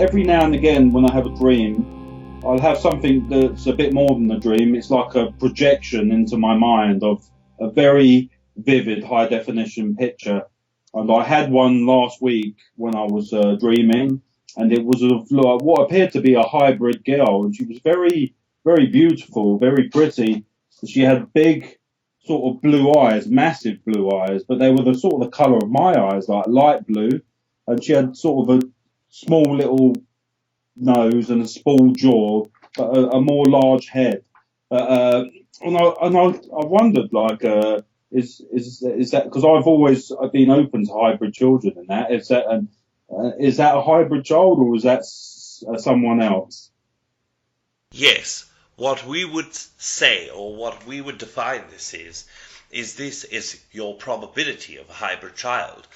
every now and again when I have a dream, I'll have something that's a bit more than a dream. It's like a projection into my mind of a very vivid, high definition picture. And I had one last week when I was dreaming, and it was of what appeared to be a hybrid girl, and she was very, very beautiful, very pretty. She had big, sort of blue eyes, massive blue eyes, but they were the sort of the colour of my eyes, like light blue, and she had sort of a small little nose and a small jaw, but a more large head. And I wondered, like, is that because I've been open to hybrid children, and that is that a hybrid child, or is that someone else? Yes, what we would say, or what we would define this this is your probability of a hybrid child.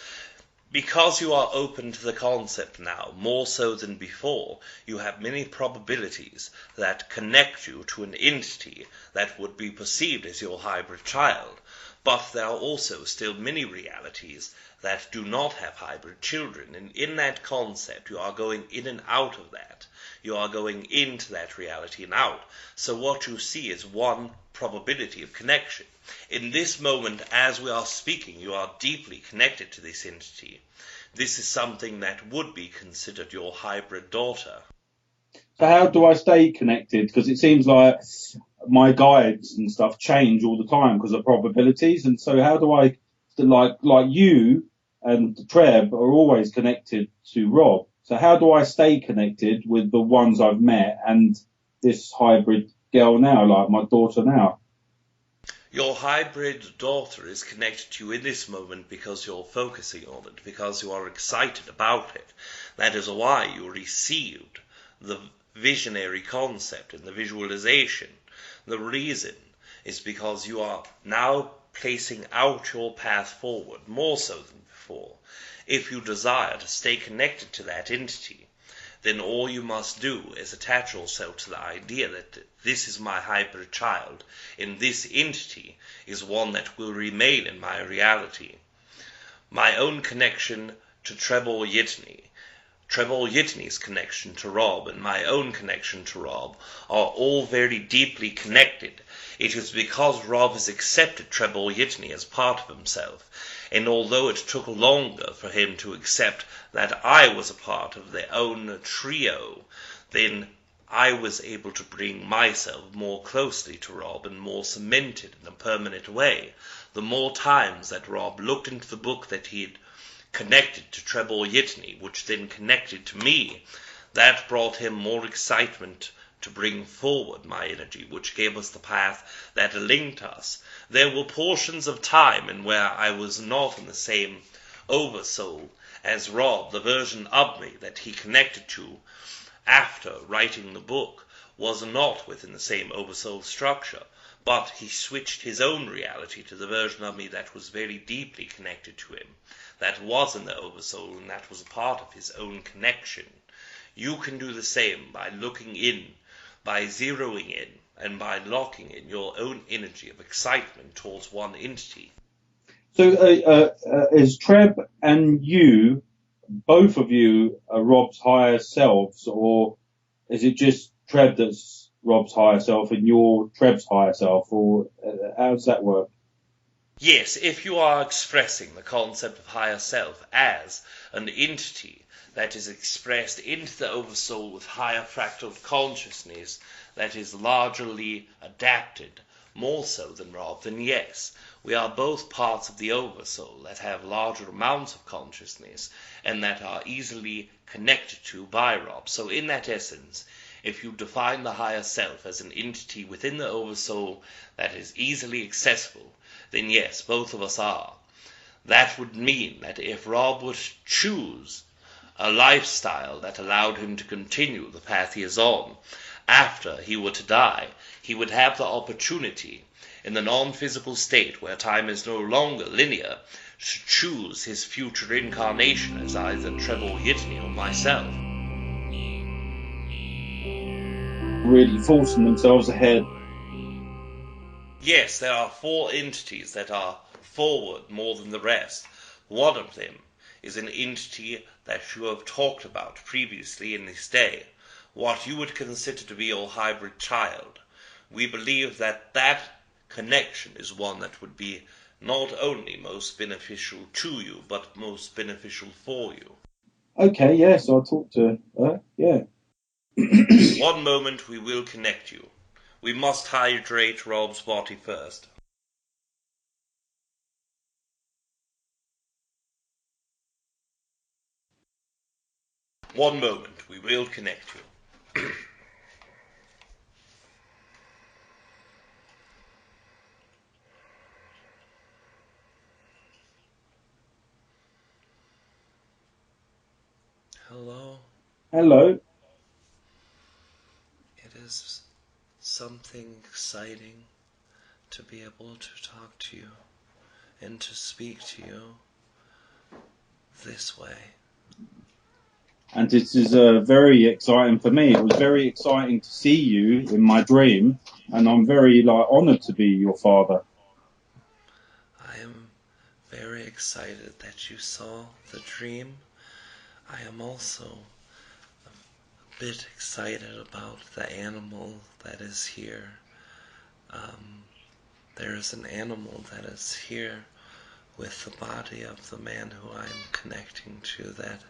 Because you are open to the concept now, more so than before, you have many probabilities that connect you to an entity that would be perceived as your hybrid child. But there are also still many realities that do not have hybrid children, and in that concept you are going in and out of that. You are going into that reality and out. So what you see is one probability of connection. In this moment, as we are speaking, you are deeply connected to this entity. This is something that would be considered your hybrid daughter. So how do I stay connected? Because it seems like my guides and stuff change all the time because of probabilities. And so how do I, like you and Treb are always connected to Rob. So how do I stay connected with the ones I've met and this hybrid girl now, like my daughter now? Your hybrid daughter is connected to you in this moment because you're focusing on it, because you are excited about it. That is why you received the visionary concept and the visualization. The reason is because you are now placing out your path forward, more so than before. If you desire to stay connected to that entity, then all you must do is attach yourself to the idea that this is my hybrid child, and this entity is one that will remain in my reality. My own connection to Treb Bor Yit NE, Treb Bor Yit NE's connection to Rob, and my own connection to Rob are all very deeply connected. It is because Rob has accepted Treb Bor Yit NE as part of himself, and although it took longer for him to accept that I was a part of their own trio, then I was able to bring myself more closely to Rob and more cemented in a permanent way. The more times that Rob looked into the book that he had connected to Treb Bor Yit NE, which then connected to me, that brought him more excitement to bring forward my energy, which gave us the path that linked us. There were portions of time in where I was not in the same oversoul as Rob. The version of me that he connected to after writing the book was not within the same oversoul structure, but he switched his own reality to the version of me that was very deeply connected to him, that was in the oversoul, and that was a part of his own connection. You can do the same by looking in, by zeroing in, and by locking in your own energy of excitement towards one entity. So is Treb and you, both of you, are Rob's higher selves, or is it just Treb that's Rob's higher self and you're Treb's higher self, or how does that work? Yes, if you are expressing the concept of higher self as an entity that is expressed into the oversoul with higher fractal consciousness that is largely adapted, more so than Rob, then yes, we are both parts of the oversoul that have larger amounts of consciousness and that are easily connected to by Rob. So in that essence, if you define the higher self as an entity within the oversoul that is easily accessible, then yes, both of us are. That would mean that if Rob would choose a lifestyle that allowed him to continue the path he is on after he were to die, he would have the opportunity in the non-physical state where time is no longer linear to choose his future incarnation as either Treb Bor Yit NE or myself. Really forcing themselves ahead. Yes, there are 4 entities that are forward more than the rest. One of them is an entity that you have talked about previously in this day, what you would consider to be your hybrid child, we believe that that connection is one that would be not only most beneficial to you, but most beneficial for you. Okay, yes, I'll talk to her, yeah. One moment we will connect you. We must hydrate Rob's body first. One moment, we will connect you. Hello. Hello. It is something exciting to be able to talk to you and to speak to you this way. And this is very exciting for me. It was very exciting to see you in my dream, and I'm very honoured to be your father. I am very excited that you saw the dream. I am also a bit excited about the animal that is here. There is an animal that is here with the body of the man who I am connecting to that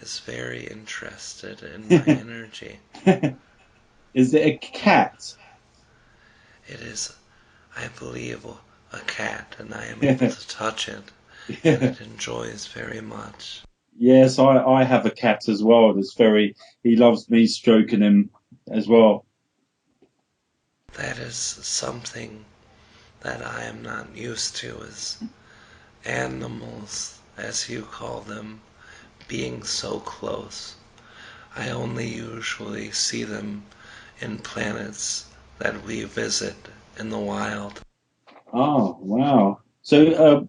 is very interested in my energy. Is it a cat? It is, I believe, a cat, and I am able to touch it, and it enjoys very much. Yes, I have a cat as well. He loves me stroking him as well. That is something that I am not used to, is animals, as you call them, being so close. I only usually see them in planets that we visit in the wild. Oh, wow. So,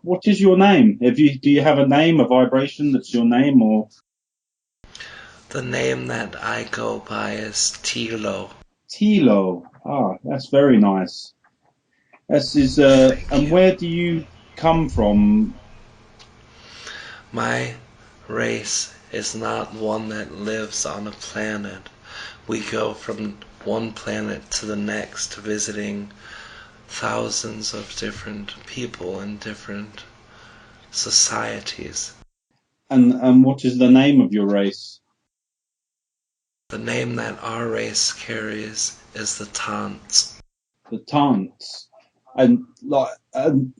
what is your name? Do you have a name, a vibration that's your name, or? The name that I go by is Tilo. Tilo. Ah, that's very nice. And where do you come from? My race is not one that lives on a planet. We go from one planet to the next, visiting thousands of different people in different societies. And what is the name of your race? The name that our race carries is the Tants. The Tants. And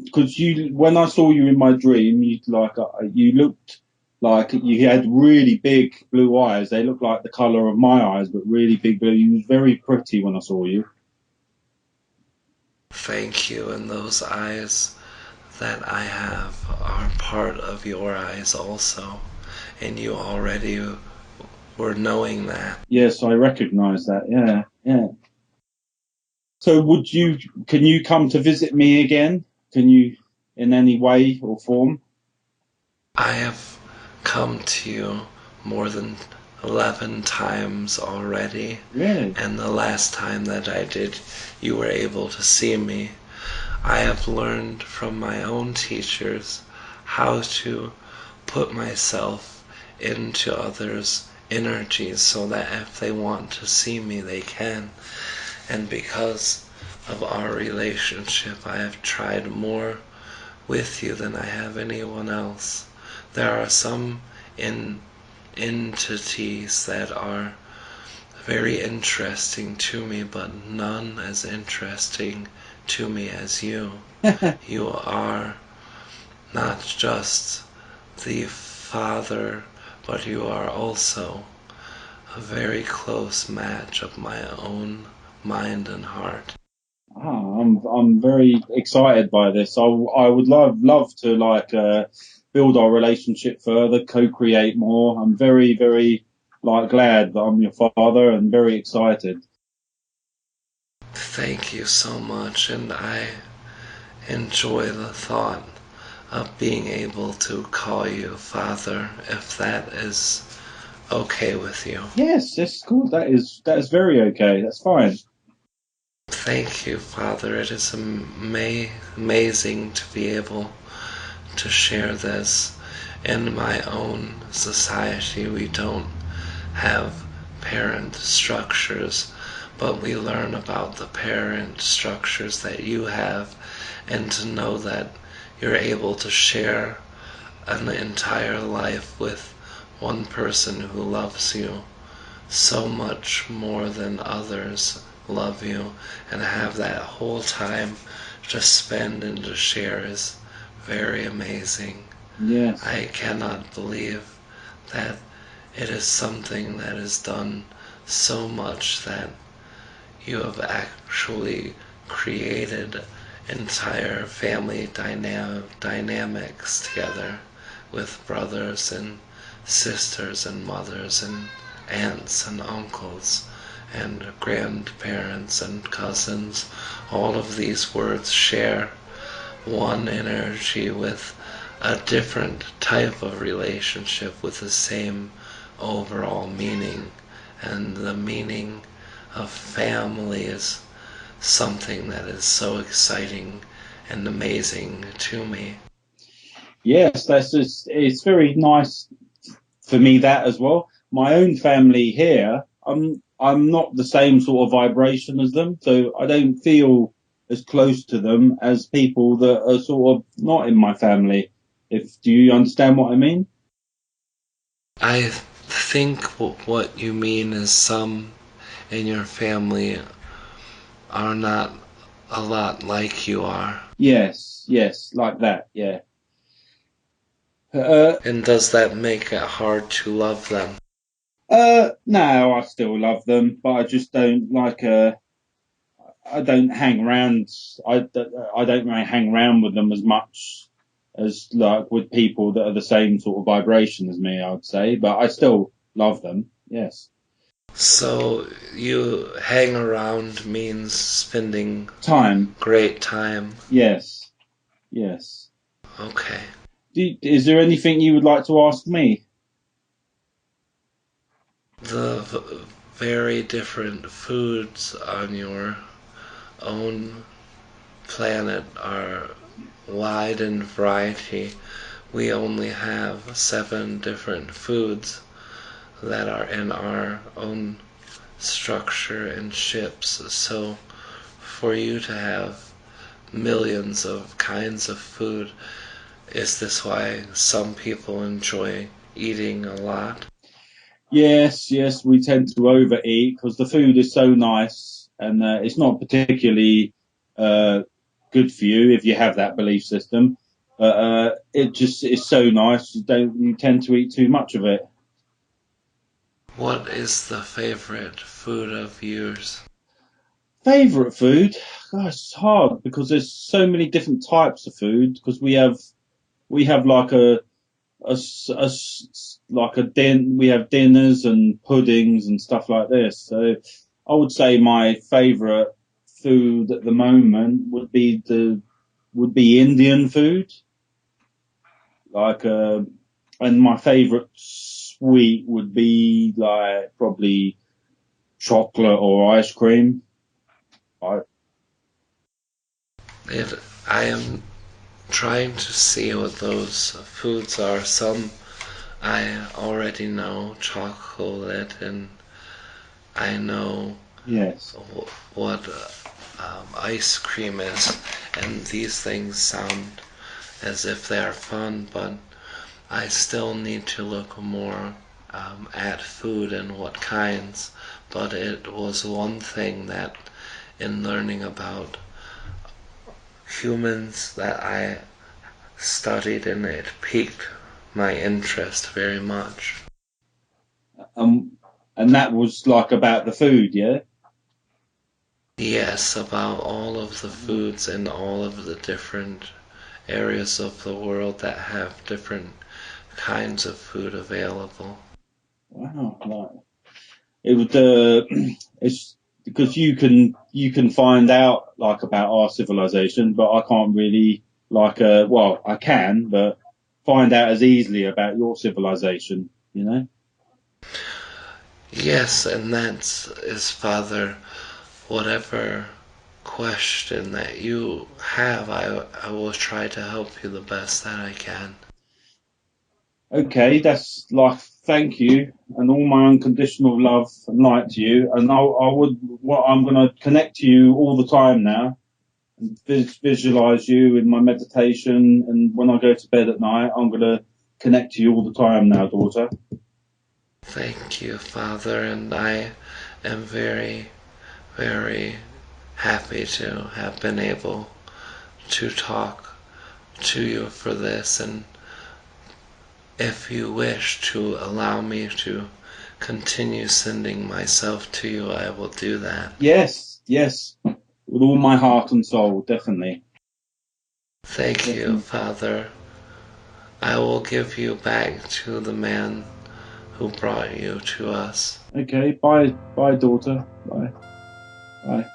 because when I saw you in my dream, you looked like you had really big blue eyes. They looked like the color of my eyes, but really big blue. You was very pretty when I saw you. Thank you, and those eyes that I have are part of your eyes also, and you already were knowing that. Yes, I recognize that. Yeah, yeah. So can you come to visit me again? Can you, in any way or form? I have come to you more than 11 times already, Really? and the last time that I did, you were able to see me. I have learned from my own teachers how to put myself into others' energies so that if they want to see me, they can. And because of our relationship, I have tried more with you than I have anyone else. There are some entities that are very interesting to me, but none as interesting to me as you. You are not just the father, but you are also a very close match of my own mind and heart. I'm very excited by this. I would love to build our relationship further, co-create more. I'm very glad that I'm your father and very excited. Thank you so much, and I enjoy the thought of being able to call you Father, if that is okay with you. Yes, that's cool. That is very okay. That's fine. Thank you, Father. It is amazing to be able to share this, In my own society, we don't have parent structures, but we learn about the parent structures that you have, and to know that you're able to share an entire life with one person who loves you so much more than others love you, and have that whole time to spend and to share is very amazing. Yes. I cannot believe that it is something that is done so much that you have actually created entire family dynamics together with brothers and sisters and mothers and aunts and uncles and grandparents and cousins. All of these words share one energy with a different type of relationship with the same overall meaning. And the meaning of family is something that is so exciting and amazing to me. Yes, it's very nice for me that as well. My own family here, I'm not the same sort of vibration as them, so I don't feel as close to them as people that are sort of not in my family. Do you understand what I mean? I think what you mean is some in your family are not a lot like you are. Yes, like that, yeah. And does that make it hard to love them? No, I still love them, but I just don't like. I don't hang around. I don't really hang around with them as much as like with people that are the same sort of vibration as me. I would say, but I still love them. Yes. So you hang around means spending Time. great time. Yes. Yes. Okay. Is there anything you would like to ask me? The very different foods on your own planet are wide in variety. We only have 7 different foods that are in our own structure and ships. So for you to have millions of kinds of food, is this why some people enjoy eating a lot? Yes, we tend to overeat because the food is so nice, and it's not particularly uh, good for you if you have that belief system. But it just is so nice. You tend to eat too much of it. What is the favorite food of yours? Favorite food? Gosh, it's hard because there's so many different types of food. Because we have like we have dinners and puddings and stuff like this. So I would say my favourite food at the moment would be Indian food, like and my favourite sweet would be like probably chocolate or ice cream. I, It, I am trying to see what those foods are. Some I already know, chocolate, and I know yes, what ice cream is, and these things sound as if they are fun, but I still need to look more at food and what kinds. But it was one thing that in learning about humans that I studied, and it piqued my interest very much. um, and that was like about the food, yeah. Yes, about all of the foods in all of the different areas of the world that have different kinds of food available. Wow, like it would it's because you can find out like about our civilization, but I can't really like well I can, but find out as easily about your civilization, you know. Yes, and that is, Father, whatever question that you have, I will try to help you the best that I can. Okay, that's like thank you and all my unconditional love and light to you. And I'm going to connect to you all the time now and visualize you in my meditation. And when I go to bed at night, I'm going to connect to you all the time now, daughter. Thank you, Father, and I am very, very happy to have been able to talk to you for this, and if you wish to allow me to continue sending myself to you, I will do that. Yes, with all my heart and soul, definitely. Thank you, Father. I will give you back to the man who brought you to us. Okay, bye, daughter. Bye.